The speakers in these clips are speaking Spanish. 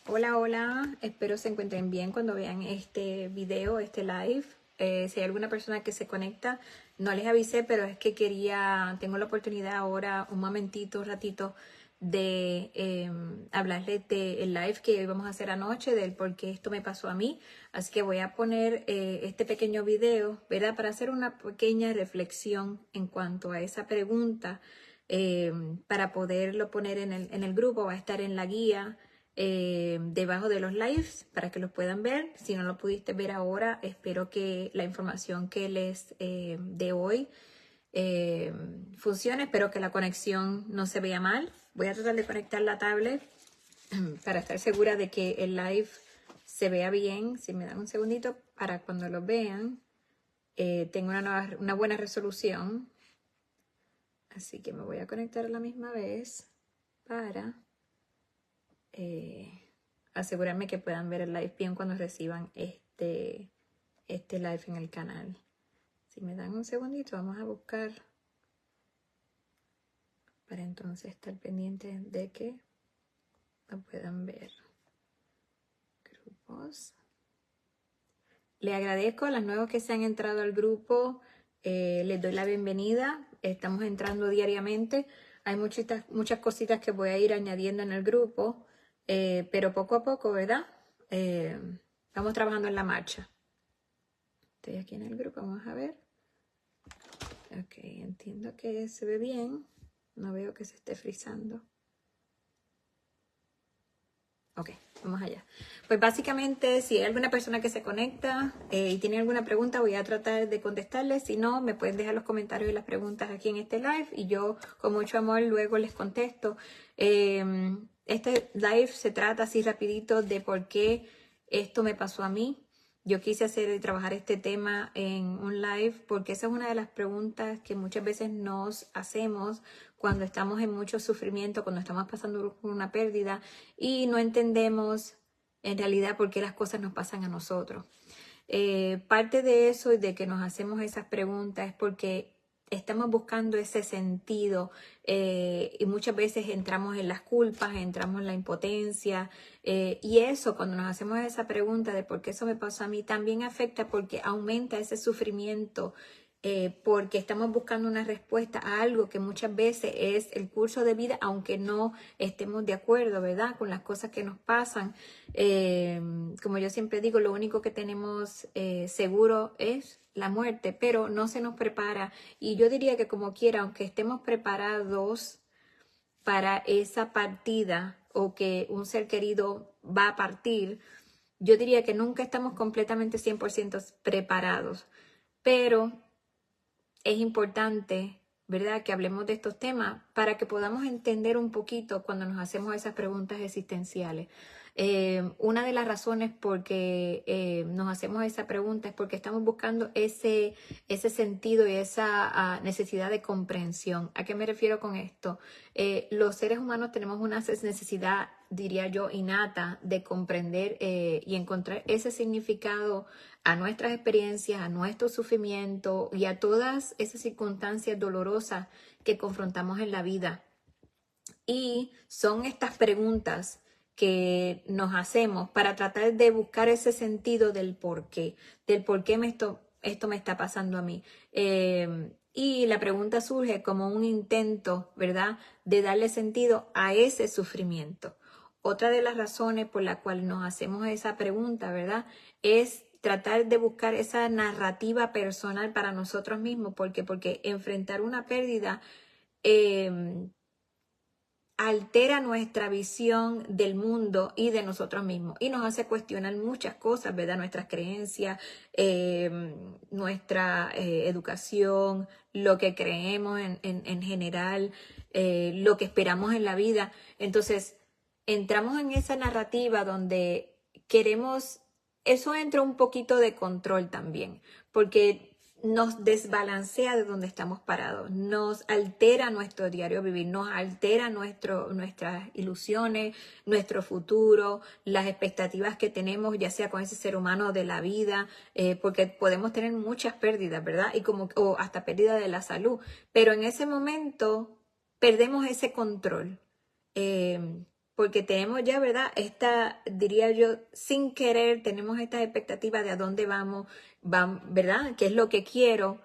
Hola, hola, espero se encuentren bien cuando vean este video, este live. Si hay alguna persona que se conecta, no les avisé, pero es que tengo la oportunidad ahora, un momentito, un ratito, de hablarles del live que íbamos a hacer anoche, del por qué esto me pasó a mí. Así que voy a poner este pequeño video, ¿verdad? Para hacer una pequeña reflexión en cuanto a esa pregunta, para poderlo poner en el grupo, va a estar en la guía debajo de los lives para que los puedan ver. Si no lo pudiste ver ahora, espero que la información que les de hoy funcione. Espero que la conexión no se vea mal. Voy a tratar de conectar la tablet para estar segura de que el live se vea bien. Si me dan un segundito para cuando lo vean, tengo una buena resolución. Así que me voy a conectar a la misma vez para asegurarme que puedan ver el live bien cuando reciban este live en el canal. Si me dan un segundito, vamos a buscar para entonces estar pendiente de que lo puedan ver. Grupos. Le agradezco a las nuevas que se han entrado al grupo. Les doy la bienvenida. Estamos entrando diariamente. Hay muchas cositas que voy a ir añadiendo en el grupo, pero poco a poco, ¿verdad? Vamos trabajando en la marcha. Estoy aquí en el grupo, vamos a ver. Ok, entiendo que se ve bien. No veo que se esté frizando. Ok, vamos allá. Pues básicamente, si hay alguna persona que se conecta y tiene alguna pregunta, voy a tratar de contestarles. Si no, me pueden dejar los comentarios y las preguntas aquí en este live y yo con mucho amor luego les contesto. Este live se trata así rapidito de por qué esto me pasó a mí. Yo quise hacer y trabajar este tema en un live porque esa es una de las preguntas que muchas veces nos hacemos cuando estamos en mucho sufrimiento, cuando estamos pasando por una pérdida y no entendemos en realidad por qué las cosas nos pasan a nosotros. Parte de eso y de que nos hacemos esas preguntas es porque estamos buscando ese sentido y muchas veces entramos en las culpas, entramos en la impotencia y eso cuando nos hacemos esa pregunta de por qué eso me pasó a mí también afecta porque aumenta ese sufrimiento porque estamos buscando una respuesta a algo que muchas veces es el curso de vida, aunque no estemos de acuerdo, ¿verdad? Con las cosas que nos pasan. Como yo siempre digo, lo único que tenemos seguro es la muerte, pero no se nos prepara. Y yo diría que como quiera, aunque estemos preparados para esa partida o que un ser querido va a partir, yo diría que nunca estamos completamente 100% preparados. Pero es importante, ¿verdad?, que hablemos de estos temas para que podamos entender un poquito cuando nos hacemos esas preguntas existenciales. Una de las razones por que nos hacemos esa pregunta es porque estamos buscando ese sentido y esa necesidad de comprensión. ¿A qué me refiero con esto? Los seres humanos tenemos una necesidad, diría yo, innata de comprender y encontrar ese significado a nuestras experiencias, a nuestro sufrimiento y a todas esas circunstancias dolorosas que confrontamos en la vida. Y son estas preguntas que nos hacemos para tratar de buscar ese sentido del por qué esto me está pasando a mí. Y la pregunta surge como un intento, ¿verdad?, de darle sentido a ese sufrimiento. Otra de las razones por la cual nos hacemos esa pregunta, ¿verdad?, es tratar de buscar esa narrativa personal para nosotros mismos. ¿Por qué? Porque enfrentar una pérdida altera nuestra visión del mundo y de nosotros mismos y nos hace cuestionar muchas cosas, ¿verdad? Nuestras creencias, nuestra educación, lo que creemos en general, lo que esperamos en la vida. Entonces, entramos en esa narrativa donde queremos, eso entra un poquito de control también, porque nos desbalancea de donde estamos parados, nos altera nuestro diario vivir, nos altera nuestras ilusiones, nuestro futuro, las expectativas que tenemos, ya sea con ese ser humano de la vida, porque podemos tener muchas pérdidas, ¿verdad? O hasta pérdida de la salud, pero en ese momento perdemos ese control. porque tenemos ya, ¿verdad? Diría yo, sin querer, tenemos estas expectativas de a dónde vamos, ¿verdad? ¿Qué es lo que quiero?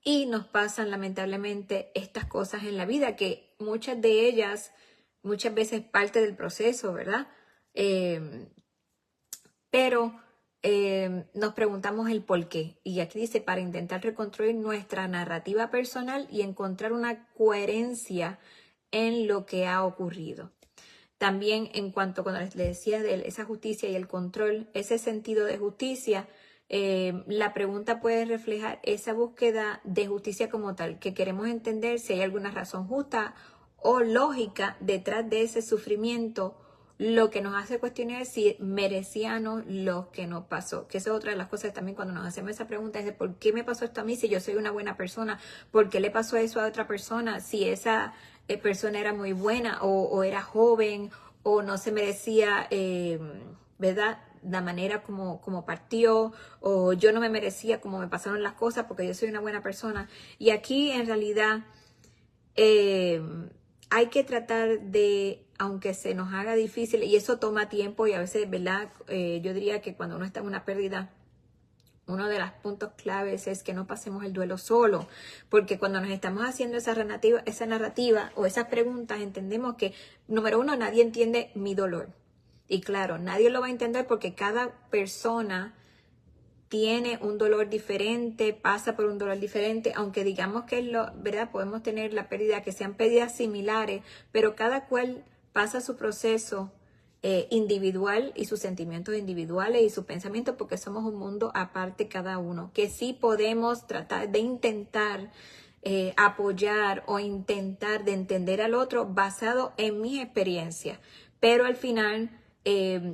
Y nos pasan lamentablemente estas cosas en la vida, que muchas de ellas, muchas veces parte del proceso, ¿verdad? Pero nos preguntamos el por qué. Y aquí dice, para intentar reconstruir nuestra narrativa personal y encontrar una coherencia en lo que ha ocurrido. También en cuanto, cuando les decía de esa justicia y el control, ese sentido de justicia, la pregunta puede reflejar esa búsqueda de justicia como tal, que queremos entender si hay alguna razón justa o lógica detrás de ese sufrimiento, lo que nos hace cuestionar si merecíamos lo que nos pasó. Que esa es otra de las cosas también cuando nos hacemos esa pregunta, es de por qué me pasó esto a mí si yo soy una buena persona, por qué le pasó eso a otra persona si esa persona era muy buena o era joven o no se merecía, ¿verdad? La manera como partió, o yo no me merecía como me pasaron las cosas porque yo soy una buena persona. Y aquí en realidad hay que tratar de, aunque se nos haga difícil, y eso toma tiempo y a veces, ¿verdad? Yo diría que cuando uno está en una pérdida, uno de los puntos claves es que no pasemos el duelo solo, porque cuando nos estamos haciendo esa narrativa o esas preguntas, entendemos que, número uno, nadie entiende mi dolor. Y claro, nadie lo va a entender porque cada persona tiene un dolor diferente, pasa por un dolor diferente, aunque digamos que ¿verdad? Podemos tener la pérdida, que sean pérdidas similares, pero cada cual pasa su proceso individual y sus sentimientos individuales y sus pensamientos, porque somos un mundo aparte cada uno, que sí podemos tratar de intentar apoyar o intentar de entender al otro basado en mis experiencias, pero al final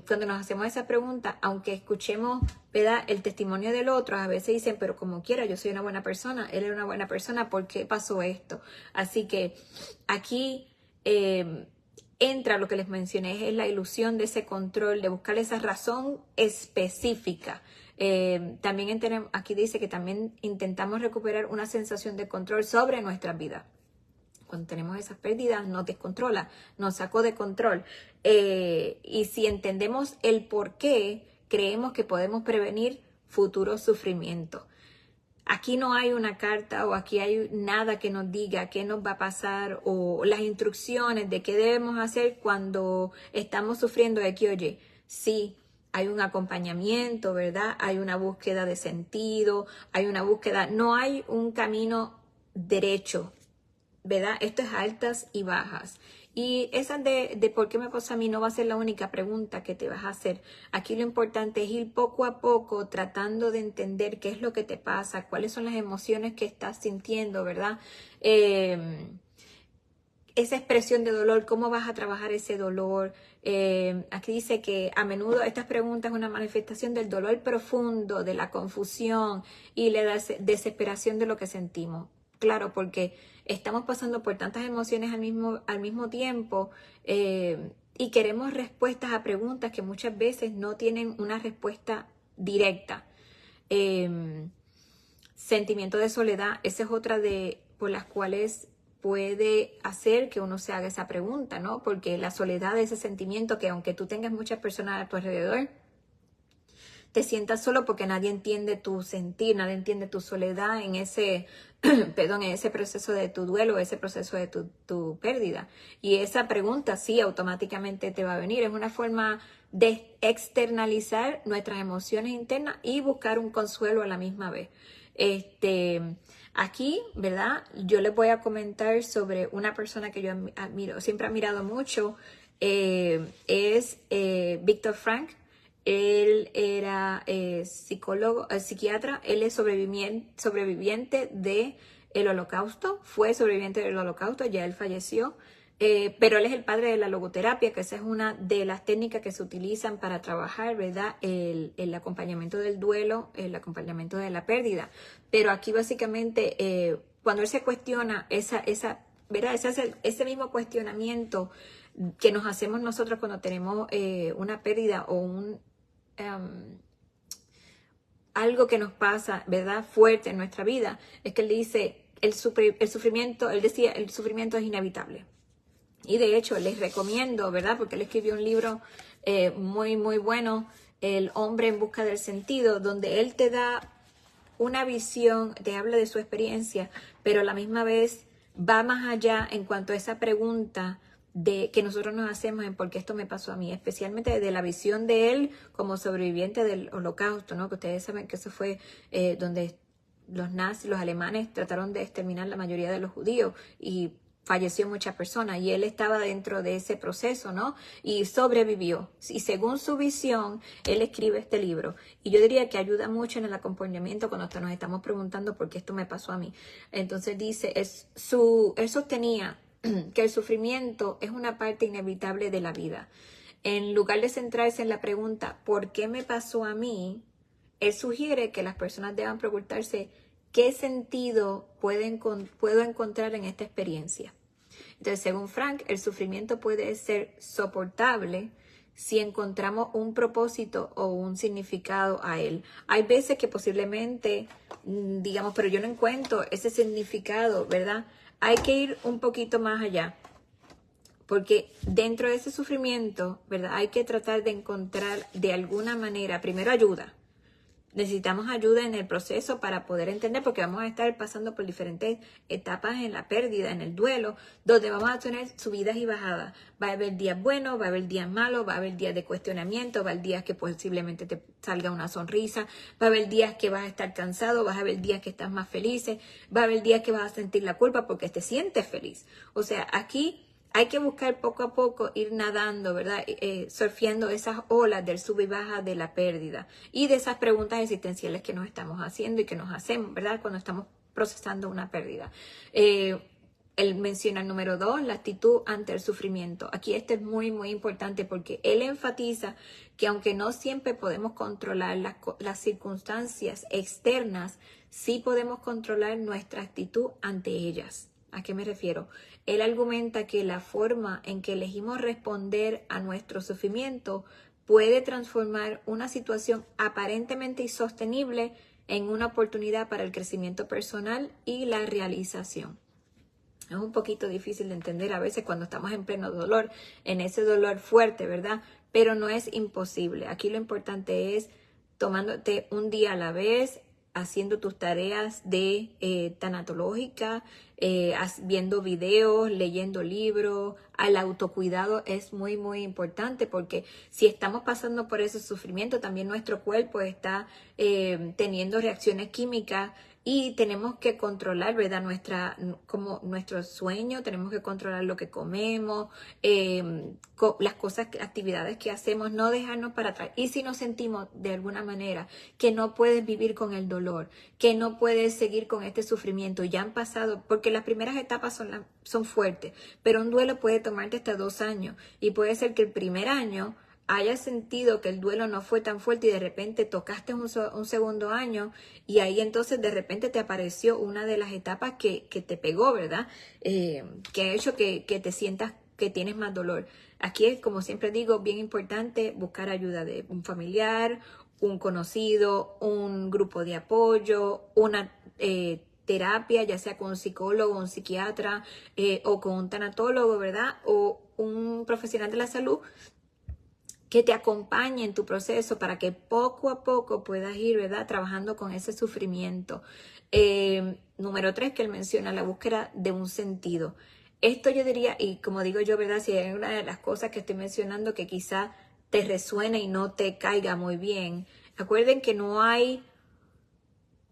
cuando nos hacemos esa pregunta, aunque escuchemos, ¿verdad?, el testimonio del otro, a veces dicen, pero como quiera, yo soy una buena persona, él era una buena persona, ¿por qué pasó esto? Así que aquí entra lo que les mencioné, es la ilusión de ese control, de buscar esa razón específica. También aquí dice que también intentamos recuperar una sensación de control sobre nuestras vidas. Cuando tenemos esas pérdidas, nos descontrola, nos sacó de control. Y si entendemos el por qué, creemos que podemos prevenir futuros sufrimientos. Aquí no hay una carta o aquí hay nada que nos diga qué nos va a pasar o las instrucciones de qué debemos hacer cuando estamos sufriendo X o Y. Sí, hay un acompañamiento, ¿verdad? Hay una búsqueda de sentido, hay una búsqueda, no hay un camino derecho, ¿verdad? Esto es altas y bajas. Y esa de por qué me pasó a mí no va a ser la única pregunta que te vas a hacer. Aquí lo importante es ir poco a poco tratando de entender qué es lo que te pasa, cuáles son las emociones que estás sintiendo, ¿verdad? Esa expresión de dolor, cómo vas a trabajar ese dolor. Aquí dice que a menudo estas preguntas es una manifestación del dolor profundo, de la confusión y la desesperación de lo que sentimos. Claro, porque estamos pasando por tantas emociones al mismo tiempo y queremos respuestas a preguntas que muchas veces no tienen una respuesta directa. Sentimiento de soledad, esa es otra por las cuales puede hacer que uno se haga esa pregunta, ¿no? Porque la soledad es ese sentimiento que aunque tú tengas muchas personas a tu alrededor, te sientas solo porque nadie entiende tu sentir, nadie entiende tu soledad en ese, perdón, en ese proceso de tu duelo, ese proceso de tu pérdida. Y esa pregunta sí automáticamente te va a venir. Es una forma de externalizar nuestras emociones internas y buscar un consuelo a la misma vez. Aquí, ¿verdad? Yo les voy a comentar sobre una persona que yo admiro, siempre he admirado mucho, es Viktor Frankl. Él era psiquiatra, él es sobreviviente del Holocausto, fue sobreviviente del Holocausto, ya él falleció, pero él es el padre de la logoterapia, que esa es una de las técnicas que se utilizan para trabajar, ¿verdad? El acompañamiento del duelo, el acompañamiento de la pérdida. Pero aquí básicamente, cuando él se cuestiona ¿verdad? Ese mismo cuestionamiento que nos hacemos nosotros cuando tenemos una pérdida o algo que nos pasa, ¿verdad? Fuerte en nuestra vida, es que él dice, el sufrimiento, él decía, el sufrimiento es inevitable. Y de hecho les recomiendo, ¿verdad? Porque él escribió un libro muy, muy bueno, El hombre en busca del sentido, donde él te da una visión, te habla de su experiencia, pero a la misma vez va más allá en cuanto a esa pregunta de que nosotros nos hacemos en por qué esto me pasó a mí, especialmente desde la visión de él como sobreviviente del Holocausto, ¿no? Que ustedes saben que eso fue donde los nazis, los alemanes trataron de exterminar la mayoría de los judíos y falleció muchas personas y él estaba dentro de ese proceso, ¿no? Y sobrevivió. Y según su visión, él escribe este libro. Y yo diría que ayuda mucho en el acompañamiento cuando nos estamos preguntando por qué esto me pasó a mí. Entonces dice, él sostenía que el sufrimiento es una parte inevitable de la vida. En lugar de centrarse en la pregunta, ¿por qué me pasó a mí?, él sugiere que las personas deban preguntarse qué sentido puedo encontrar en esta experiencia. Entonces, según Frank, el sufrimiento puede ser soportable si encontramos un propósito o un significado a él. Hay veces que posiblemente, digamos, pero yo no encuentro ese significado, ¿verdad? Hay que ir un poquito más allá. Porque dentro de ese sufrimiento, ¿verdad? Hay que tratar de encontrar de alguna manera, primero ayuda. Necesitamos ayuda en el proceso para poder entender, porque vamos a estar pasando por diferentes etapas en la pérdida, en el duelo, donde vamos a tener subidas y bajadas. Va a haber días buenos, va a haber días malos, va a haber días de cuestionamiento, va a haber días que posiblemente te salga una sonrisa, va a haber días que vas a estar cansado, vas a haber días que estás más feliz, va a haber días que vas a sentir la culpa porque te sientes feliz. O sea, aquí hay que buscar poco a poco ir nadando, ¿verdad? Surfeando esas olas del sub y baja de la pérdida y de esas preguntas existenciales que nos estamos haciendo y que nos hacemos, ¿verdad? Cuando estamos procesando una pérdida. Él menciona el número 2, la actitud ante el sufrimiento. Aquí este es muy, muy importante porque él enfatiza que aunque no siempre podemos controlar las circunstancias externas, sí podemos controlar nuestra actitud ante ellas. ¿A qué me refiero? Él argumenta que la forma en que elegimos responder a nuestro sufrimiento puede transformar una situación aparentemente insostenible en una oportunidad para el crecimiento personal y la realización. Es un poquito difícil de entender a veces cuando estamos en pleno dolor, en ese dolor fuerte, ¿verdad? Pero no es imposible. Aquí lo importante es tomándote un día a la vez, haciendo tus tareas de tanatológica, viendo videos, leyendo libros. Al autocuidado es muy, muy importante porque si estamos pasando por ese sufrimiento, también nuestro cuerpo está teniendo reacciones químicas y tenemos que controlar, ¿verdad? Nuestro sueño, tenemos que controlar lo que comemos, las cosas, actividades que hacemos, no dejarnos para atrás. Y si nos sentimos de alguna manera que no puedes vivir con el dolor, que no puedes seguir con este sufrimiento, ya han pasado, porque las primeras etapas son fuertes, pero un duelo puede tomarte hasta 2 años y puede ser que el primer año hayas sentido que el duelo no fue tan fuerte y de repente tocaste un segundo año y ahí entonces de repente te apareció una de las etapas que te pegó, ¿verdad? Que ha hecho que te sientas que tienes más dolor. Aquí es, como siempre digo, bien importante buscar ayuda de un familiar, un conocido, un grupo de apoyo, una terapia, ya sea con un psicólogo, un psiquiatra o con un tanatólogo, ¿verdad? O un profesional de la salud que te acompañe en tu proceso para que poco a poco puedas ir, ¿verdad?, trabajando con ese sufrimiento. Número 3, que él menciona, la búsqueda de un sentido. Esto yo diría, y como digo yo, ¿verdad?, si hay una de las cosas que estoy mencionando que quizá te resuene y no te caiga muy bien, acuerden que no hay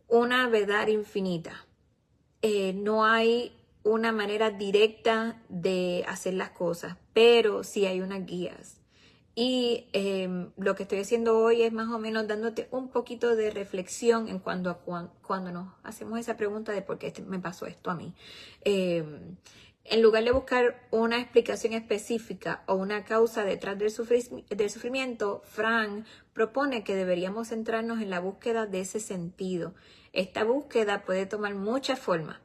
una verdad infinita. No hay una manera directa de hacer las cosas, pero sí hay unas guías. Y lo que estoy haciendo hoy es más o menos dándote un poquito de reflexión en cuando nos hacemos esa pregunta de por qué me pasó esto a mí. En lugar de buscar una explicación específica o una causa detrás del sufrimiento, Frank propone que deberíamos centrarnos en la búsqueda de ese sentido. Esta búsqueda puede tomar muchas formas,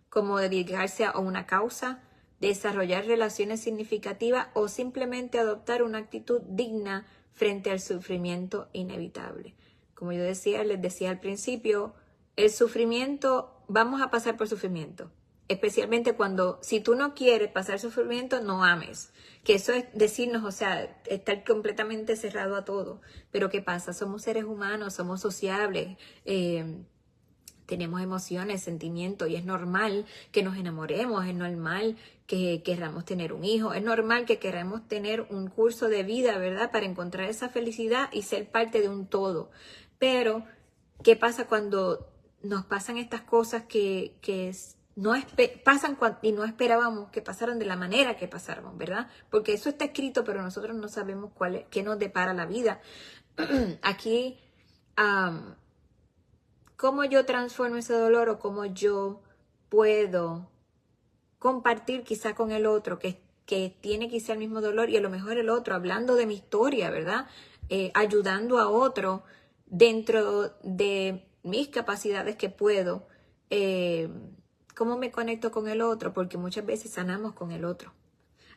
como dedicarse a una causa, desarrollar relaciones significativas o simplemente adoptar una actitud digna frente al sufrimiento inevitable. Como les decía al principio, el sufrimiento, vamos a pasar por sufrimiento. especialmente si tú no quieres pasar sufrimiento, no ames. Que eso es decirnos, o sea, estar completamente cerrado a todo. Pero ¿qué pasa? Somos seres humanos, somos sociables, tenemos emociones, sentimientos, y es normal que nos enamoremos, es normal que queramos tener un hijo, es normal que queramos tener un curso de vida, ¿verdad? Para encontrar esa felicidad y ser parte de un todo. Pero, ¿qué pasa cuando nos pasan estas cosas que pasan y no esperábamos que pasaran de la manera que pasaron, ¿verdad? Porque eso está escrito, pero nosotros no sabemos qué nos depara la vida. Aquí, cómo yo transformo ese dolor o cómo yo puedo compartir quizá con el otro que tiene quizá el mismo dolor, y a lo mejor el otro, hablando de mi historia, ¿verdad? Ayudando a otro dentro de mis capacidades que puedo. ¿Cómo me conecto con el otro? Porque muchas veces sanamos con el otro.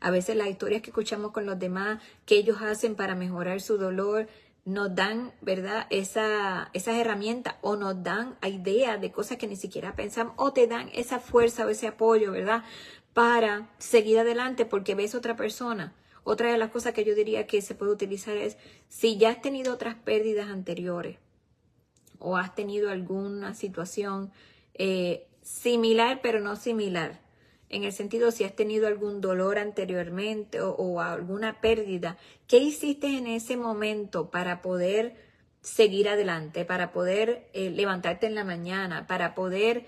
A veces las historias que escuchamos con los demás, que ellos hacen para mejorar su dolor, nos dan, ¿verdad? Esas herramientas, o nos dan ideas de cosas que ni siquiera pensamos, o te dan esa fuerza o ese apoyo, ¿verdad? Para seguir adelante porque ves otra persona. Otra de las cosas que yo diría que se puede utilizar es, si ya has tenido otras pérdidas anteriores o has tenido alguna situación similar pero no similar, en el sentido, si has tenido algún dolor anteriormente o alguna pérdida, ¿qué hiciste en ese momento para poder seguir adelante, para poder levantarte en la mañana, para poder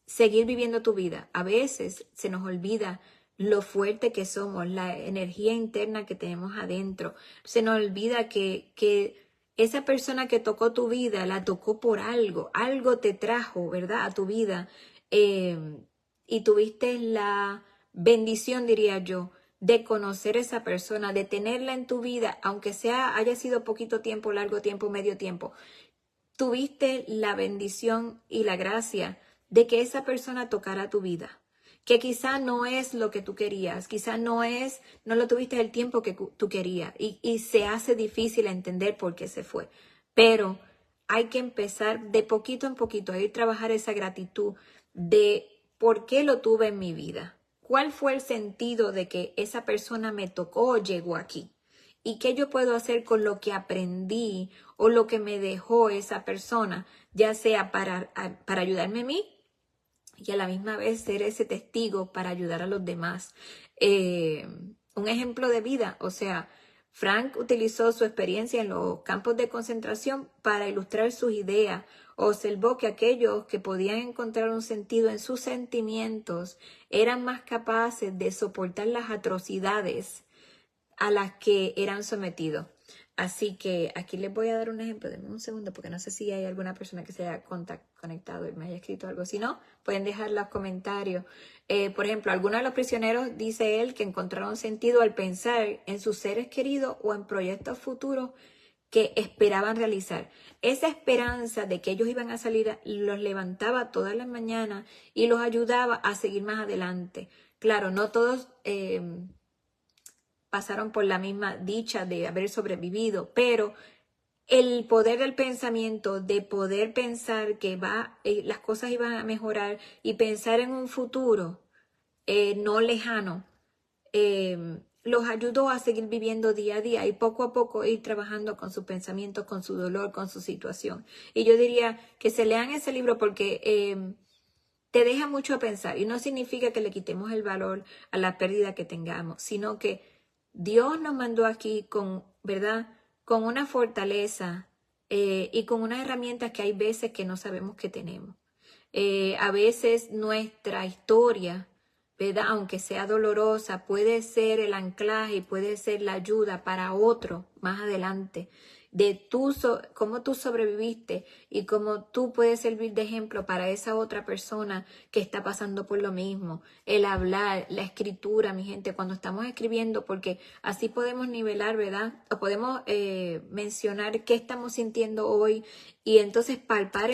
seguir viviendo tu vida? A veces se nos olvida lo fuerte que somos, la energía interna que tenemos adentro. Se nos olvida que esa persona que tocó tu vida, la tocó por algo te trajo, ¿verdad?, a tu vida. Y tuviste la bendición, diría yo, de conocer a esa persona, de tenerla en tu vida, aunque haya sido poquito tiempo, largo tiempo, medio tiempo. Tuviste la bendición y la gracia de que esa persona tocara tu vida, que quizá no es lo que tú querías, quizá no lo tuviste el tiempo que tú querías, y se hace difícil entender por qué se fue. Pero hay que empezar de poquito en poquito a ir a trabajar esa gratitud de por qué lo tuve en mi vida. ¿Cuál fue el sentido de que esa persona me tocó o llegó aquí? ¿Y qué yo puedo hacer con lo que aprendí o lo que me dejó esa persona, ya sea para ayudarme a mí y a la misma vez ser ese testigo para ayudar a los demás? Un ejemplo de vida, o sea, Frank utilizó su experiencia en los campos de concentración para ilustrar sus ideas. Observó que aquellos que podían encontrar un sentido en sus sentimientos eran más capaces de soportar las atrocidades a las que eran sometidos. Así que aquí les voy a dar un ejemplo. Denme un segundo porque no sé si hay alguna persona que se haya conectado y me haya escrito algo. Si no, pueden dejar los comentarios. Por ejemplo, algunos de los prisioneros, dice él, que encontraron sentido al pensar en sus seres queridos o en proyectos futuros que esperaban realizar. Esa esperanza de que ellos iban a salir los levantaba todas las mañanas y los ayudaba a seguir más adelante. Claro, no todos pasaron por la misma dicha de haber sobrevivido, pero el poder del pensamiento, de poder pensar que las cosas iban a mejorar y pensar en un futuro no lejano, los ayudó a seguir viviendo día a día y poco a poco ir trabajando con sus pensamientos, con su dolor, con su situación. Y yo diría que se lean ese libro porque te deja mucho a pensar, y no significa que le quitemos el valor a la pérdida que tengamos, sino que Dios nos mandó aquí ¿verdad?, con una fortaleza y con unas herramientas que hay veces que no sabemos que tenemos. A veces nuestra historia, ¿verdad?, aunque sea dolorosa, puede ser el anclaje y puede ser la ayuda para otro más adelante, de cómo tú sobreviviste y cómo tú puedes servir de ejemplo para esa otra persona que está pasando por lo mismo. El hablar, la escritura, mi gente, cuando estamos escribiendo, porque así podemos nivelar, ¿verdad? O podemos mencionar qué estamos sintiendo hoy y entonces palpar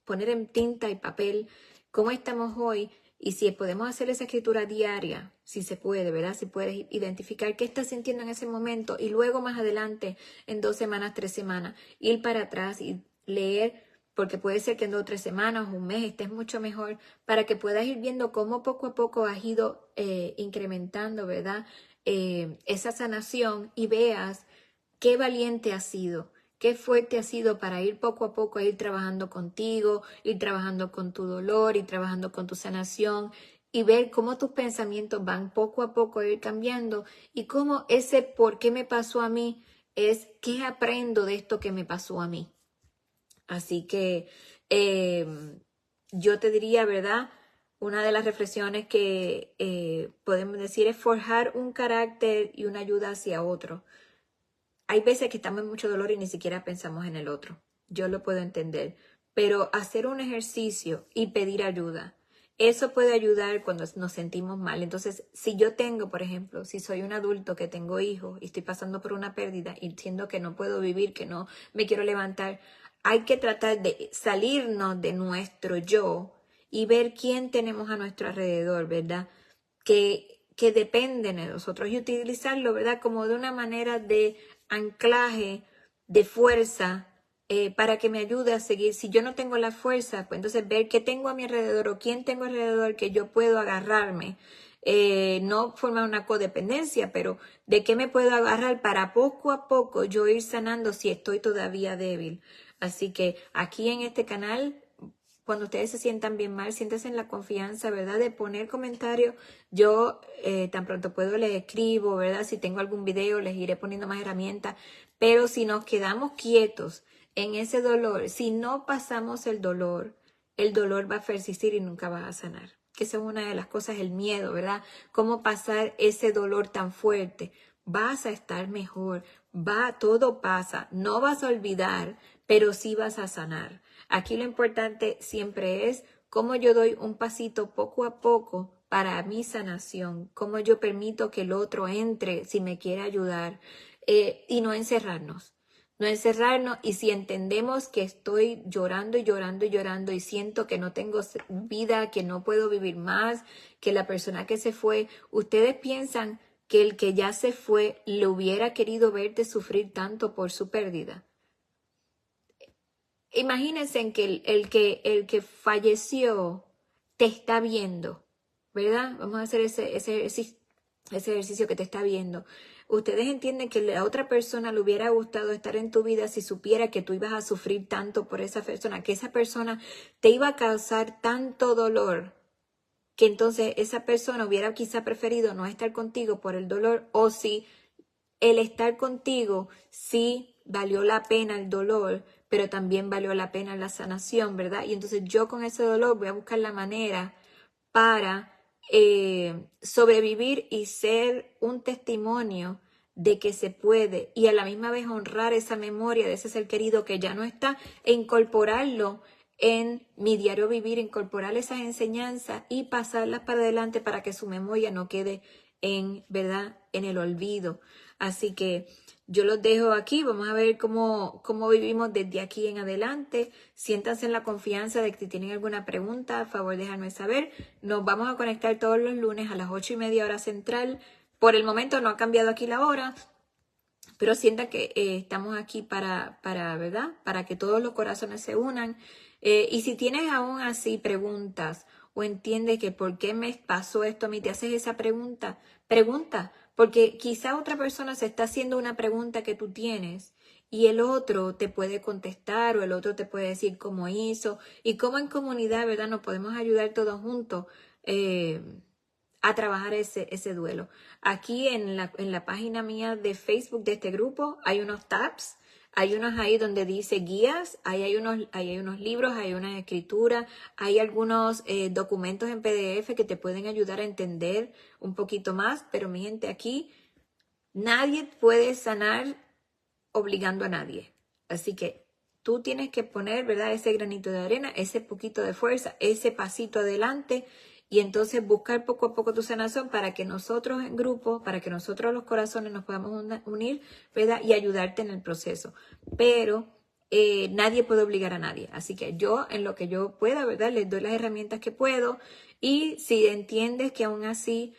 poner en tinta y papel cómo estamos hoy. Y si podemos hacer esa escritura diaria, si se puede, ¿verdad? Si puedes identificar qué estás sintiendo en ese momento y luego más adelante, en 2 semanas, 3 semanas, ir para atrás y leer porque puede ser que en 2 o 3 semanas, un mes, estés mucho mejor, para que puedas ir viendo cómo poco a poco has ido incrementando, ¿verdad? Esa sanación y veas qué valiente has sido, qué fuerte has sido para ir poco a poco a ir trabajando contigo, ir trabajando con tu dolor, ir trabajando con tu sanación y ver cómo tus pensamientos van poco a poco a ir cambiando y cómo ese por qué me pasó a mí es qué aprendo de esto que me pasó a mí. Así que yo te diría, ¿verdad? Una de las reflexiones que podemos decir es forjar un carácter y una ayuda hacia otro. Hay veces que estamos en mucho dolor y ni siquiera pensamos en el otro. Yo lo puedo entender. Pero hacer un ejercicio y pedir ayuda, eso puede ayudar cuando nos sentimos mal. Entonces, si yo tengo, por ejemplo, si soy un adulto que tengo hijos y estoy pasando por una pérdida y siento que no puedo vivir, que no me quiero levantar, hay que tratar de salirnos de nuestro yo y ver quién tenemos a nuestro alrededor, ¿verdad? Que dependen de nosotros y utilizarlo, ¿verdad? Como de una manera de anclaje, de fuerza, para que me ayude a seguir. Si yo no tengo la fuerza, pues entonces ver qué tengo a mi alrededor o quién tengo alrededor que yo puedo agarrarme. No formar una codependencia, pero de qué me puedo agarrar para poco a poco yo ir sanando si estoy todavía débil. Así que aquí en este canal, cuando ustedes se sientan bien mal, siéntanse en la confianza, ¿verdad? De poner comentarios. Yo tan pronto puedo les escribo, ¿verdad? Si tengo algún video les iré poniendo más herramientas. Pero si nos quedamos quietos en ese dolor, si no pasamos el dolor va a persistir y nunca va a sanar. Que esa es una de las cosas, el miedo, ¿verdad? Cómo pasar ese dolor tan fuerte. Vas a estar mejor, todo pasa, no vas a olvidar, pero sí vas a sanar. Aquí lo importante siempre es cómo yo doy un pasito poco a poco para mi sanación, cómo yo permito que el otro entre si me quiere ayudar y no encerrarnos. No encerrarnos y si entendemos que estoy llorando y llorando y llorando y siento que no tengo vida, que no puedo vivir más, que la persona que se fue, ustedes piensan que el que ya se fue le hubiera querido verte sufrir tanto por su pérdida. Imagínense en que el que falleció te está viendo, ¿verdad? Vamos a hacer ese ejercicio que te está viendo. Ustedes entienden que a la otra persona le hubiera gustado estar en tu vida si supiera que tú ibas a sufrir tanto por esa persona, que esa persona te iba a causar tanto dolor, que entonces esa persona hubiera quizá preferido no estar contigo por el dolor, o si el estar contigo sí valió la pena el dolor, pero también valió la pena la sanación, ¿verdad? Y entonces yo con ese dolor voy a buscar la manera para sobrevivir y ser un testimonio de que se puede y a la misma vez honrar esa memoria de ese ser querido que ya no está e incorporarlo en mi diario vivir, incorporar esas enseñanzas y pasarlas para adelante para que su memoria no quede en, ¿verdad?, en el olvido. Así que yo los dejo aquí, vamos a ver cómo vivimos desde aquí en adelante. Siéntanse en la confianza de que si tienen alguna pregunta, a favor déjenme saber. Nos vamos a conectar todos los lunes a las 8:30 hora central. Por el momento no ha cambiado aquí la hora, pero sientan que estamos aquí para, ¿verdad? Para que todos los corazones se unan. Y si tienes aún así preguntas o entiendes que por qué me pasó esto a mí, te haces esa pregunta, porque quizá otra persona se está haciendo una pregunta que tú tienes y el otro te puede contestar o el otro te puede decir cómo hizo y cómo en comunidad, ¿verdad? Nos podemos ayudar todos juntos a trabajar ese duelo. Aquí en la página mía de Facebook de este grupo hay unos tabs. Hay unos ahí donde dice guías, ahí hay unos libros, hay una escritura, hay algunos documentos en PDF que te pueden ayudar a entender un poquito más, pero mi gente, aquí nadie puede sanar obligando a nadie. Así que tú tienes que poner, ¿verdad?, ese granito de arena, ese poquito de fuerza, ese pasito adelante y entonces buscar poco a poco tu sanación para que nosotros en grupo, para que nosotros los corazones nos podamos unir, ¿verdad?, y ayudarte en el proceso. Pero nadie puede obligar a nadie. Así que yo, en lo que yo pueda, ¿verdad?, les doy las herramientas que puedo y si entiendes que aún así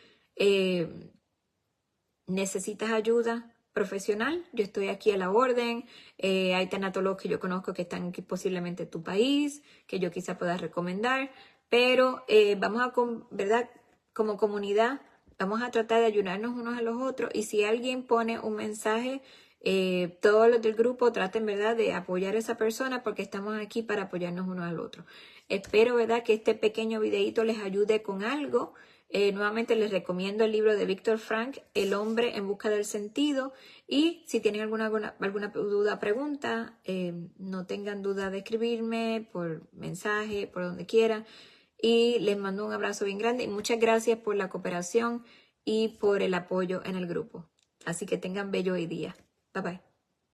necesitas ayuda, profesional, yo estoy aquí a la orden. Hay tanatólogos que yo conozco que están aquí posiblemente en tu país, que yo quizá pueda recomendar, pero vamos a, ¿verdad? Como comunidad, vamos a tratar de ayudarnos unos a los otros, y si alguien pone un mensaje, todos los del grupo traten, ¿verdad?, de apoyar a esa persona, porque estamos aquí para apoyarnos uno al otro. Espero, ¿verdad?, que este pequeño videito les ayude con algo. Nuevamente les recomiendo el libro de Víctor Frank, El hombre en busca del sentido, y si tienen alguna duda, pregunta, no tengan duda de escribirme por mensaje, por donde quieran, y les mando un abrazo bien grande y muchas gracias por la cooperación y por el apoyo en el grupo. Así que tengan bello hoy día. Bye bye.